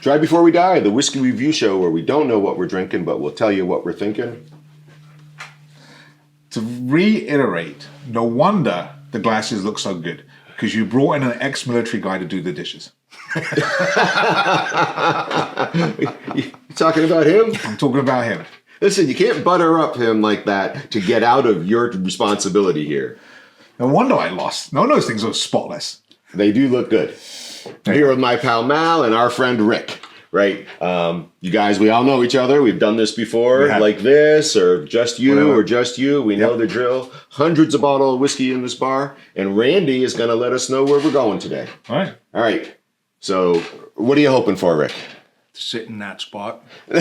Try Before We Die, the whiskey review show where we don't know what we're drinking, but we'll tell you what we're thinking. To reiterate, no wonder the glasses look so good, because you brought in an ex-military guy to do the dishes. You talking about him? I'm talking about him. Listen, you can't butter up him like that to get out of your responsibility here. No wonder I lost. No, those things are spotless. They do look good. I'm here with my pal Mal and our friend Rick, right? You guys, we all know each other. We've done this before, like this, or just you, Whatever. or just you. We know the drill. Hundreds of bottles of whiskey in this bar, and Randy is going to let us know where we're going today. All right. All right. So, what are you hoping for, Rick? Sit in that spot. It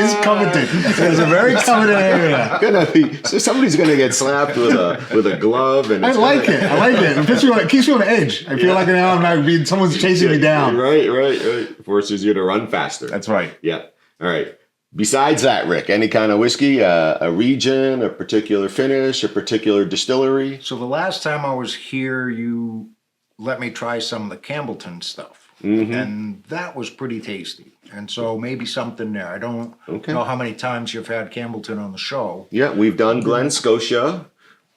is coveted. It's a very coveted area. So somebody's going to get slapped with a glove, and I like it. It puts me on, it keeps me on the edge. I feel like now I'm like being someone's chasing me down. Right. Forces you to run faster. That's right. Yeah. All right. Besides that, Rick, any kind of whiskey, a region, a particular finish, a particular distillery? So the last time I was here, you let me try some of the Campbellton stuff. And that was pretty tasty. And so maybe something there. I don't know how many times you've had Campbellton on the show. Yeah, we've done Glen Scotia.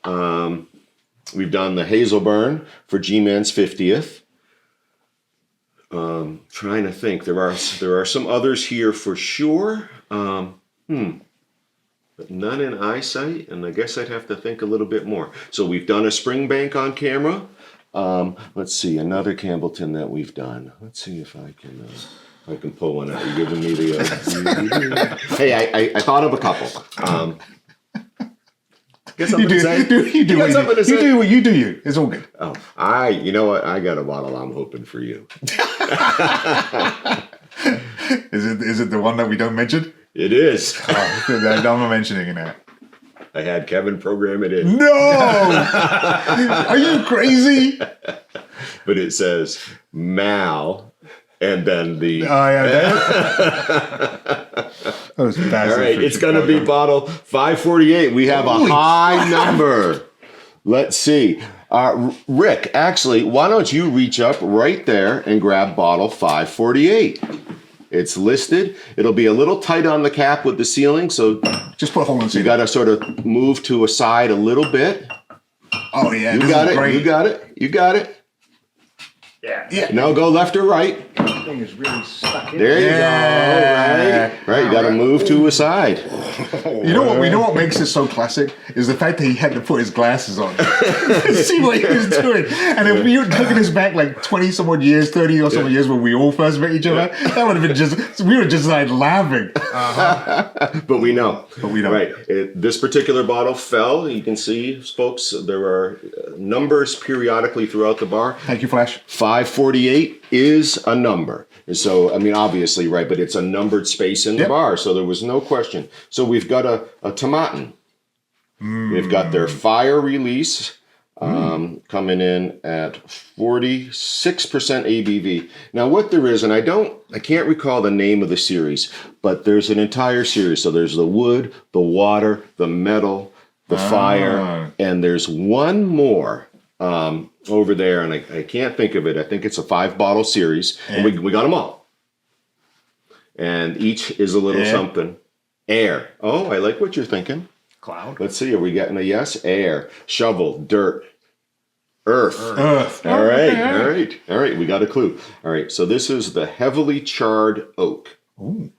We've done the Hazelburn for G-Man's 50th. Trying to think. There are some others here for sure. But none in eyesight, and I guess I'd have to think a little bit more. So we've done a Springbank on camera. Let's see, another Campbellton that we've done. Let's see if I can pull one out. You're giving me the... Hey, I thought of a couple. You do what you do. It's all good. Oh, you know what? I got a bottle I'm hoping for you. Is it the one that we don't mention? It is. I'm not mentioning it now. I had Kevin program it in. No! Are you crazy? But it says Mal, and then the... Oh, yeah. That was bad. All right, it's going to be bottle 548. We have a high number. Let's see. Rick, actually, why don't you reach up right there and grab bottle 548? It's listed. It'll be a little tight on the cap with the sealing, so just put a hole in the you got to sort of move to a side a little bit. Oh yeah, you got it. Great. You got it. Yeah. Now go left or right. That thing is really stuck in. There you go. Right. You got to move to a side. You know what makes it so classic is the fact that he had to put his glasses on to see what he was doing. And if we were taking this back like 20 some odd years, 30 or some odd years when we all first met each other, that would have been we were just like laughing. But we know. Right. This particular bottle fell. You can see, folks, there are numbers periodically throughout the bar. Thank you, Flash. 548 is a number. And so, I mean, obviously, right, but it's a numbered space in the bar, so there was no question. So we've got a Tomatin. We've got their fire release coming in at 46% ABV. Now, what there is, and I can't recall the name of the series, but there's an entire series. So there's the wood, the water, the metal, the fire, and there's one more over there, and I can't think of it. I think it's a 5-bottle series, and we got them all. And each is a little something. Air. Oh, I like what you're thinking. Cloud. Let's see, are we getting a yes? Air. Shovel. Dirt. Earth. All right. We got a clue. All right, so this is the heavily charred oak. Ooh.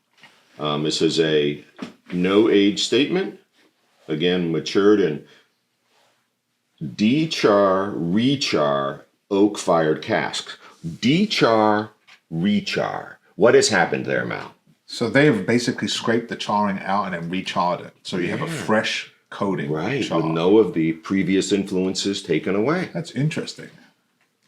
This is a no age statement. Again, matured in de-char, re-char, oak-fired casks. De-char, re-char. What has happened there, Mal? So they've basically scraped the charring out and then recharred it. So you have a fresh coating. Right, char. with no of the previous influences taken away. That's interesting.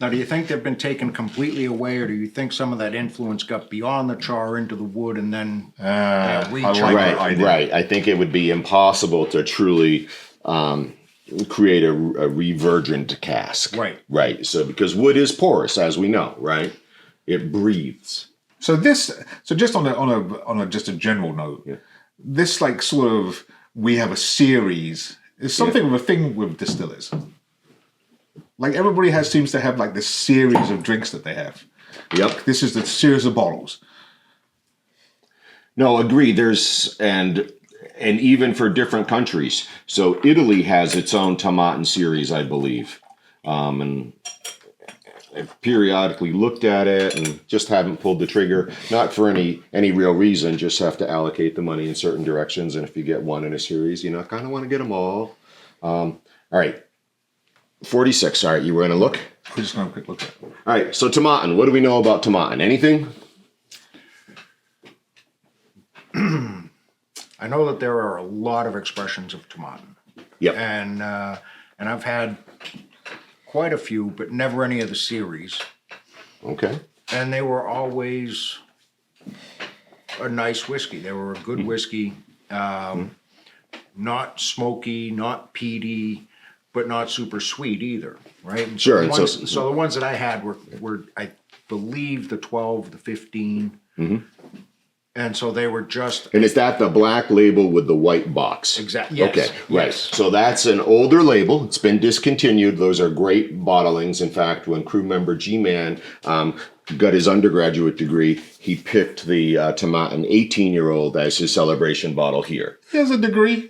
Now, do you think they've been taken completely away, or do you think some of that influence got beyond the char into the wood and then recharred? Right. I think it would be impossible to truly create a revirgin cask. Right. So because wood is porous, as we know, right? It breathes. So just on a just a general note, this like sort of we have a series. It's something of a thing with distillers. Like everybody seems to have like this series of drinks that they have. Yep. This is the series of bottles. No, agree. There's and even for different countries. So Italy has its own Tomatin series, I believe, and I've periodically looked at it and just haven't pulled the trigger. Not for any real reason. Just have to allocate the money in certain directions. And if you get one in a series, you know, kind of want to get them all. All right, 46. All right, you were gonna look. We're just going to quick look at it. All right, so Tomatin. What do we know about Tomatin? Anything? I know that there are a lot of expressions of Tomatin. Yep. And I've had quite a few, but never any of the series. Okay. And they were always a nice whiskey. They were a good whiskey. Not smoky, not peaty, but not super sweet either, right? And Sure. So the ones, so the ones that I had were I believe, the 12, the 15. And so they were just... And is that the black label with the white box? Exactly. Yes. Okay, right. Yes. So that's an older label. It's been discontinued. Those are great bottlings. In fact, when crew member G-Man got his undergraduate degree, he picked the Tomatin 18-year-old as his celebration bottle here. He has a degree.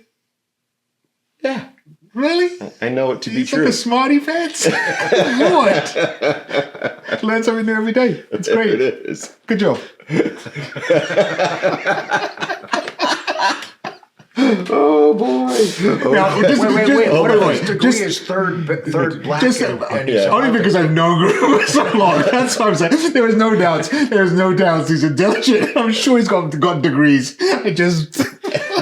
Yeah. Really? I know it to be He's true. like a smarty pants. What? Learn something new every day. It's There great. it is. Good job. Oh, boy. Now, Wait. What if his degree just- is third black Just, and he's only because I've known Guru for so long. That's what I'm saying. There was no doubts. There's no doubts. He's intelligent. I'm sure he's got degrees.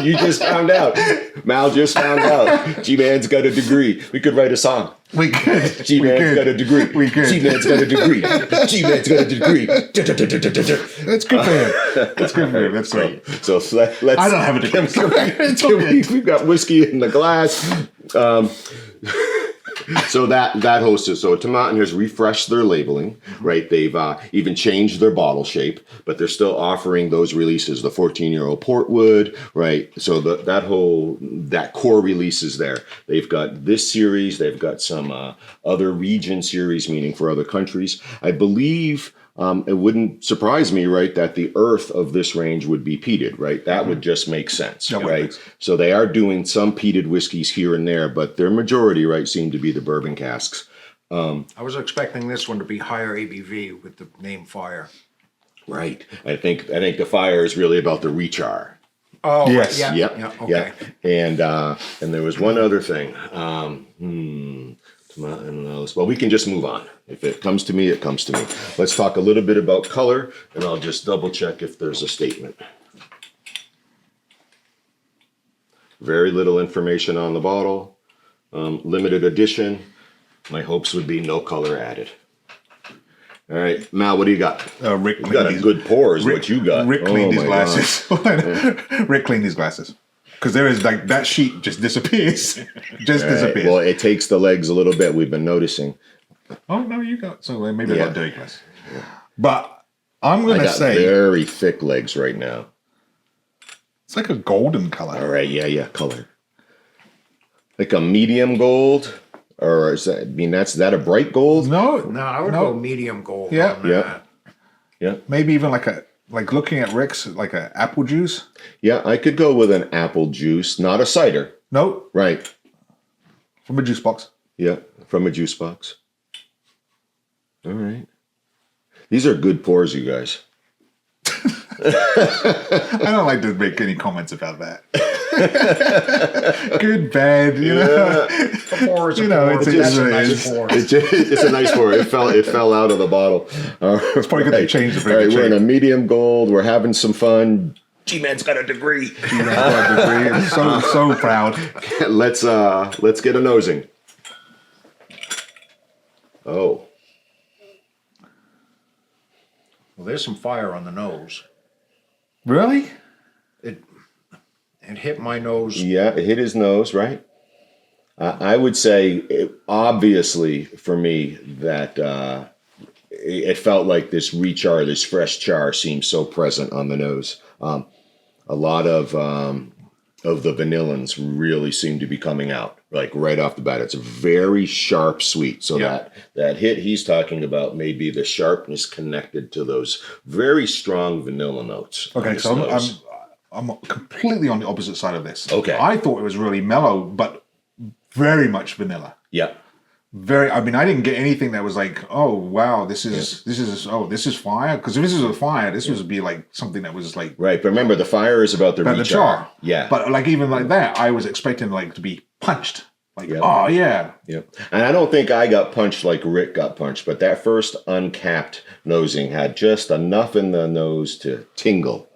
You just found out. Mal just found out. G-Man's got a degree. We could write a song. We could. G-Man's got a degree. We could. G-Man's got a degree. G-Man's got a degree. That's good for him. That's good for him. That's great. So let's. I don't have a degree. It's okay. We've got whiskey in the glass. So that hosted. So Tomatin has refreshed their labeling, right? They've even changed their bottle shape, but they're still offering those releases, the 14-year-old Portwood, right? So that core release is there. They've got this series. They've got some other region series, meaning for other countries. I believe. It wouldn't surprise me, right, that the earth of this range would be peated, right? That would just make sense, right? So they are doing some peated whiskeys here and there, but their majority, right, seem to be the bourbon casks. I was expecting this one to be higher ABV with the name Fire. Right. I think the fire is really about the rechar. Oh, Yes. right. Yep. Yeah. Okay. Yeah. And there was one other thing. Well, we can just move on. If it comes to me, it comes to me. Let's talk a little bit about color, and I'll just double check if there's a statement. Very little information on the bottle. Limited edition. My hopes would be no color added. All right, Mal, what do you got? Rick You got a good pour is what you got. Rick cleaned his my glasses. Rick cleaned his glasses. Because there is like that sheet just disappears. Just God. disappears. Well, it takes the legs a little bit. We've been noticing. Oh no, you got so maybe Yeah. about dirty glass. But I'm I gonna got say very thick legs right now. it's like a golden color. All right, yeah, color. Like a medium gold, or is that? I mean, that's that a bright gold? No, I would go medium gold. Yeah. on that. Yeah. maybe even like looking at Rick's like a apple juice. Yeah, I could go with an apple juice, not a cider. No, Right. from a juice box. Yeah, from a juice box. All right. These are good pours, you guys. I don't like to make any comments about that. Good, bad, you know. The pour is a You know, pour. it's- That's a it nice is. pour. It's a nice pour. It fell out of the bottle. It's probably 'cause they changed the All right, we're in shape. a medium gold. We're having some fun. G-Man's got a degree. I'm so proud. Let's get a nosing. Oh. Well, there's some fire on the nose. Really? It hit my nose. Yeah, it hit his nose, right? I would say, obviously, for me, that it felt like this rechar, this fresh char seemed so present on the nose. A lot of the vanillins really seem to be coming out. like right off the bat. It's a very sharp sweet. So that hit he's talking about may be the sharpness connected to those very strong vanilla notes. Okay, so I'm completely on the opposite side of this. Okay. I thought it was really mellow, but very much vanilla. Yeah. I mean, I didn't get anything that was like, oh wow, this is fire. Because if this is a fire, this would be like something that was like Right, but remember the fire is about the char. Yeah. But like even like that, I was expecting like to be punched. Like, oh yeah. Yep. And I don't think I got punched like Rick got punched, but that first uncapped nosing had just enough in the nose to tingle.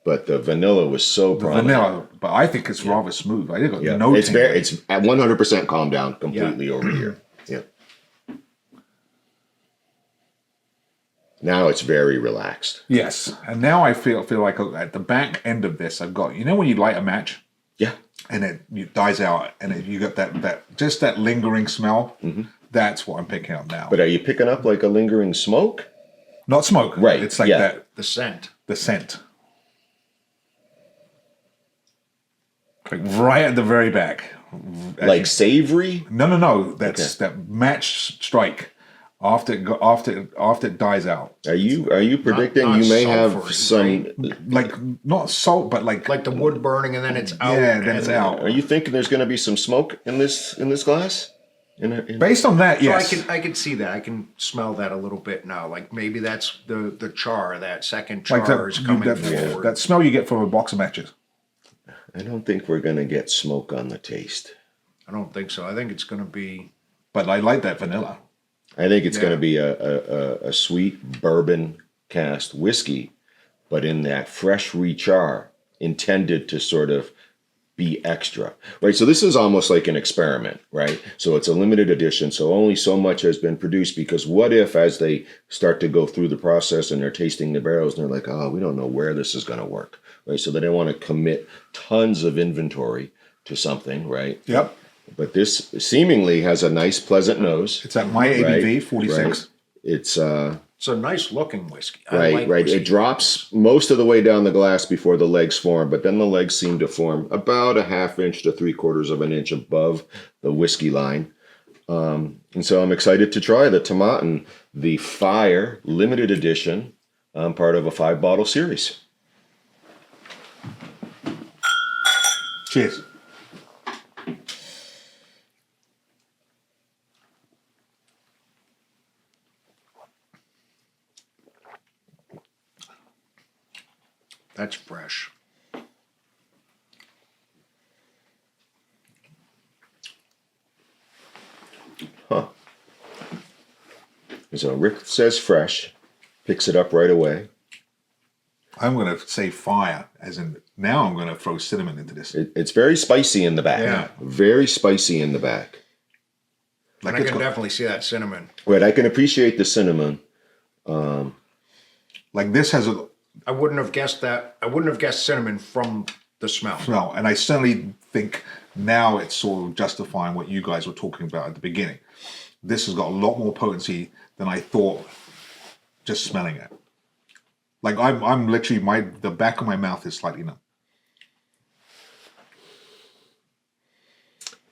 But the vanilla was so prominent. Vanilla, but I think it's rather smooth. I got no it's tingle. it's at 100% calmed down completely over here. Yeah. Now it's very relaxed. Yes, and now I feel like at the back end of this, I've got, you know when you light a match, Yeah. and it dies out, and you got that lingering smell. That's what I'm picking up now. But are you picking up like a lingering smoke? Not smoke, Right, It's like that The scent. the scent, like right at the very back. Like savory? No. That's that match strike. After it dies out, Are you predicting Not you may have sulfur, some? like not salt, but like Like the wood burning and then it's out. yeah, then it's out. Are you thinking there's going to be some smoke in this glass? Based on that, So yes. I can see that. I can smell that a little bit now. Like maybe that's the char, that second char Like is coming that, forward. that smell you get from a box of matches. I don't think we're going to get smoke on the taste. I don't think so. I think it's going to be. But I like that vanilla. I think it's going to be a sweet bourbon cast whiskey, but in that fresh rechar, intended to sort of be extra, right? So this is almost like an experiment, right? So it's a limited edition, so only so much has been produced, because what if as they start to go through the process and they're tasting the barrels and they're like, oh, we don't know where this is going to work, right? So they don't want to commit tons of inventory to something, right? Yep. But this seemingly has a nice, pleasant nose. It's at my ABV, right, 46. Right. It's a nice looking whiskey. I right, like right. whiskey. It drops most of the way down the glass before the legs form, but then the legs seem to form about a ½ inch to 3/4 of an inch above the whiskey line. And so I'm excited to try the Tomatin, the Fire limited edition, part of a 5-bottle series. Cheers. That's fresh. Huh. So Rick says fresh, picks it up right away. I'm going to say fire, as in now I'm going to throw cinnamon into this. It's very spicy in the back. Yeah. Very spicy in the back. Like And I it's can got, definitely see that cinnamon. Right, I can appreciate the cinnamon. like this has a I wouldn't have guessed that. I wouldn't have guessed cinnamon from the smell. smell, and I certainly think now it's sort of justifying what you guys were talking about at the beginning. This has got a lot more potency than I thought just smelling it. Like I'm literally the back of my mouth is slightly numb.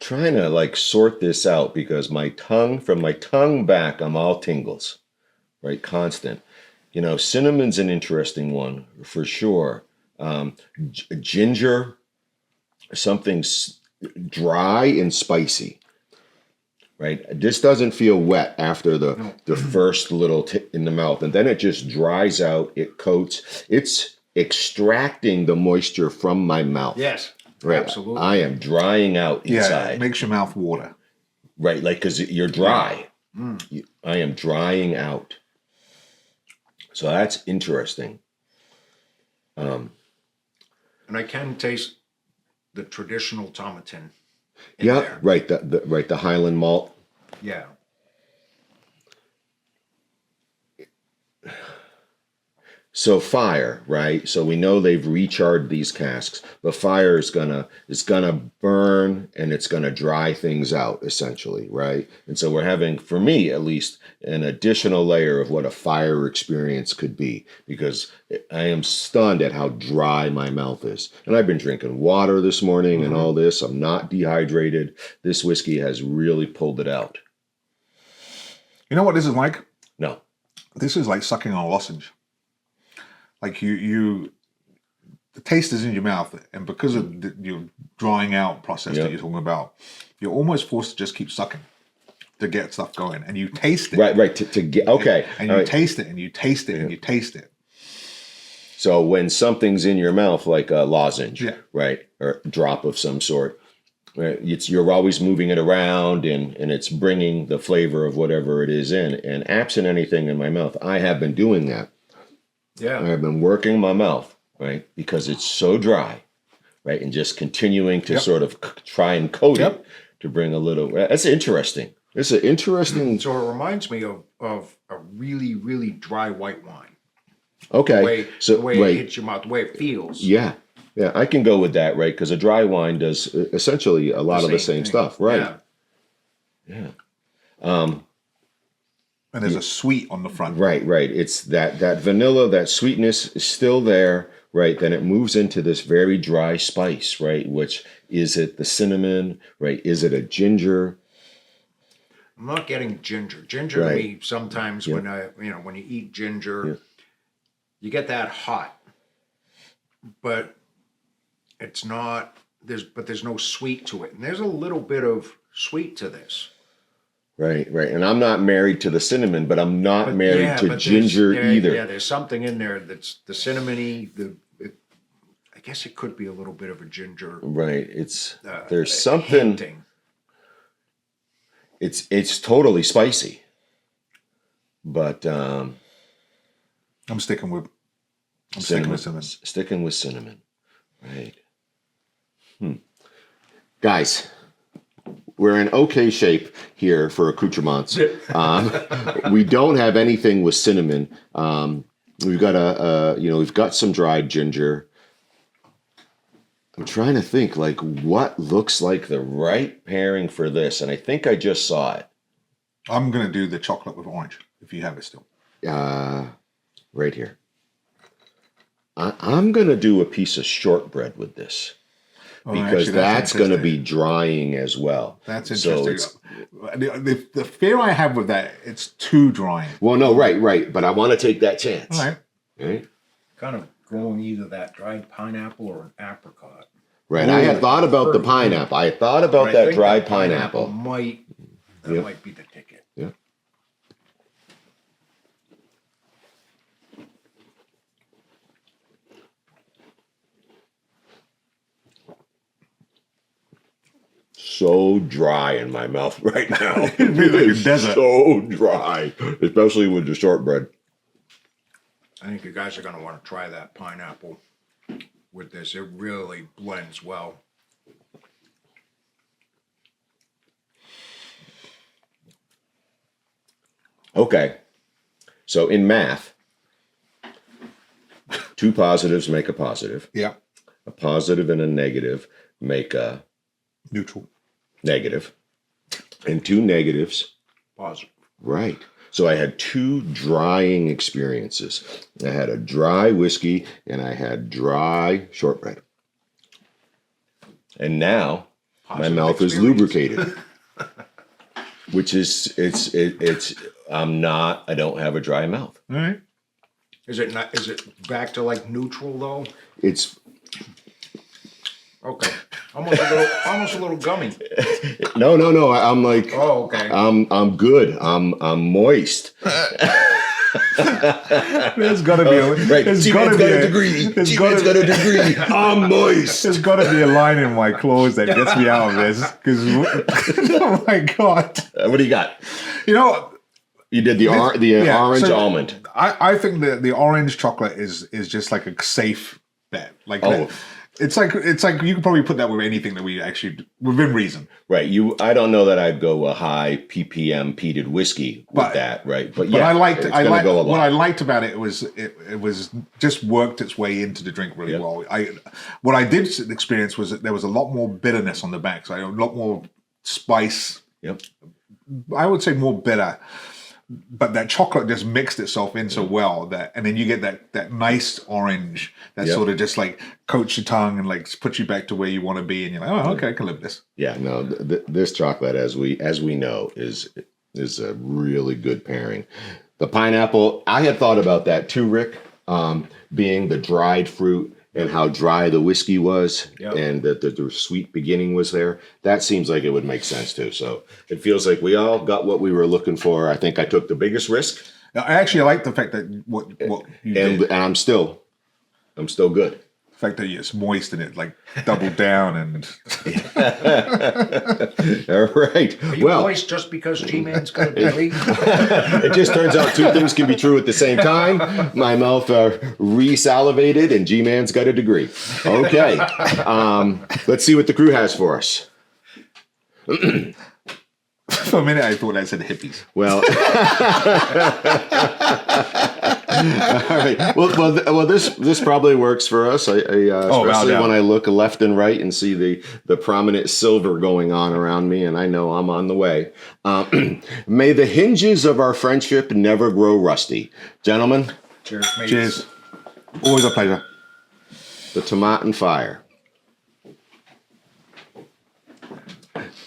Trying to like sort this out, because from my tongue back, I'm all tingles, right? Constant. You know, cinnamon's an interesting one for sure. Ginger, something dry and spicy, right? This doesn't feel wet after the first little in the mouth, and then it just dries out. It coats. It's extracting the moisture from my mouth. Yes, Right. absolutely. I am drying out Yeah, inside. it makes your mouth water. Right, like because you're dry. I am drying out. So that's interesting. And I can taste the traditional Tomatin. Yeah, there. right. The Highland malt. So fire, right? So we know they've recharred these casks, but fire is gonna burn and it's gonna dry things out essentially, right? And so we're having, for me at least, an additional layer of what a fire experience could be, because I am stunned at how dry my mouth is. And I've been drinking water this morning and all this. I'm not dehydrated. This whiskey has really pulled it out. You know what this is like? No. This is like sucking on a lozenge. Like the taste is in your mouth, and because of your drying out process that you're talking about, you're almost forced to just keep sucking to get stuff going, and you taste it. Right. To get okay, and you taste it, and you taste it, and you taste it. So when something's in your mouth, like a lozenge, right, or a drop of some sort, right, you're always moving it around, and it's bringing the flavor of whatever it is in. And absent anything in my mouth, I have been doing that. Yeah. I've been working my mouth, right, because it's so dry, right, and just continuing to sort of try and coat it to bring a little. That's interesting. It's an interesting. So it reminds me of a really, really dry white wine. Okay. The way it hits your mouth, the way it feels. Yeah, I can go with that, right, because a dry wine does essentially a lot of the same stuff, right? Yeah. And there's a sweet on the front. Right. It's that vanilla, that sweetness is still there, right? Then it moves into this very dry spice, right? Which is it the cinnamon, right? Is it a ginger? I'm not getting ginger. Ginger to me sometimes when when you eat ginger, you get that hot, but it's not. There's no sweet to it, and there's a little bit of sweet to this. Right. And I'm not married to the cinnamon, but I'm not married to ginger either. Yeah, there's something in there that's the cinnamony. I guess it could be a little bit of a ginger. Right. There's something. Hinting. It's totally spicy, but I'm sticking with cinnamon. Sticking with cinnamon, right? Guys, we're in okay shape here for accoutrements. We don't have anything with cinnamon. We've got we've got some dried ginger. I'm trying to think like what looks like the right pairing for this, and I think I just saw it. I'm gonna do the chocolate with orange if you have it still. Right here. I'm gonna do a piece of shortbread with this. Because actually, that's going to be drying as well. That's interesting. So the fear I have with that, it's too drying. Well, no, right. But I want to take that chance. All right. Kind of growing either that dried pineapple or an apricot. Right. I had thought about the pineapple. I thought about that dried pineapple. Might be the ticket. Yeah. So dry in my mouth right now. It is so dry, especially with the shortbread. I think you guys are going to want to try that pineapple with this. It really blends well. Okay, so in math, two positives make a positive. Yeah. A positive and a negative make a neutral. Negative, and two negatives. Positive. Right. So I had two drying experiences. I had a dry whiskey and I had dry shortbread. And now my mouth is lubricated. Which is I don't have a dry mouth. All right. Is it back to like neutral though? It's okay. Almost a little gummy. No. I'm like, oh, okay. I'm good. I'm moist. There's got to be a right. T-Man's got a degree. T-Man's got a degree. I'm moist. There's got to be a line in my clause that gets me out of this. Because oh my god. What do you got? You know, you did the orange almond. I think the orange chocolate is just like a safe bet. Like It's like you could probably put that with anything that we actually within reason. Right. I don't know that I'd go a high ppm peated whiskey with that. Right. But yeah, what I liked about it was it was just worked its way into the drink really well. What I did experience was that there was a lot more bitterness on the back, so a lot more spice. Yep. I would say more bitter. But that chocolate just mixed itself in so well and then you get that nice orange that sort of just like coats your tongue and like puts you back to where you want to be, and you're like, oh, okay, I can live with this. Yeah, no, this chocolate, as we know, is a really good pairing. The pineapple, I had thought about that too, Rick, being the dried fruit and how dry the whiskey was, and that the sweet beginning was there. That seems like it would make sense too. So it feels like we all got what we were looking for. I think I took the biggest risk. Now, I like the fact that what you did. And I'm still good. The fact that it's moist and it like doubled down and. All right. Are you moist just because G-Man's got a degree? It just turns out two things can be true at the same time. My mouth re-salivated and G-Man's got a degree. Okay. Let's see what the crew has for us. For a minute, I thought I said hippies. Well, all right. Well, this probably works for us. Especially when I look left and right and see the prominent silver going on around me, and I know I'm on the way. May the hinges of our friendship never grow rusty, gentlemen. Cheers, mate. Cheers. Always a pleasure. The Tomatin Fire.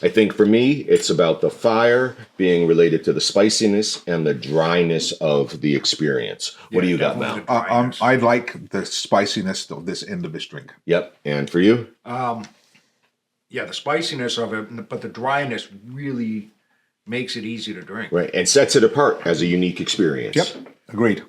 I think for me, it's about the fire being related to the spiciness and the dryness of the experience. What do you got, Mal? I like the spiciness of this end of this drink. Yep. And for you? Yeah, the spiciness of it, but the dryness really makes it easy to drink. Right. And sets it apart as a unique experience. Yep. Agreed.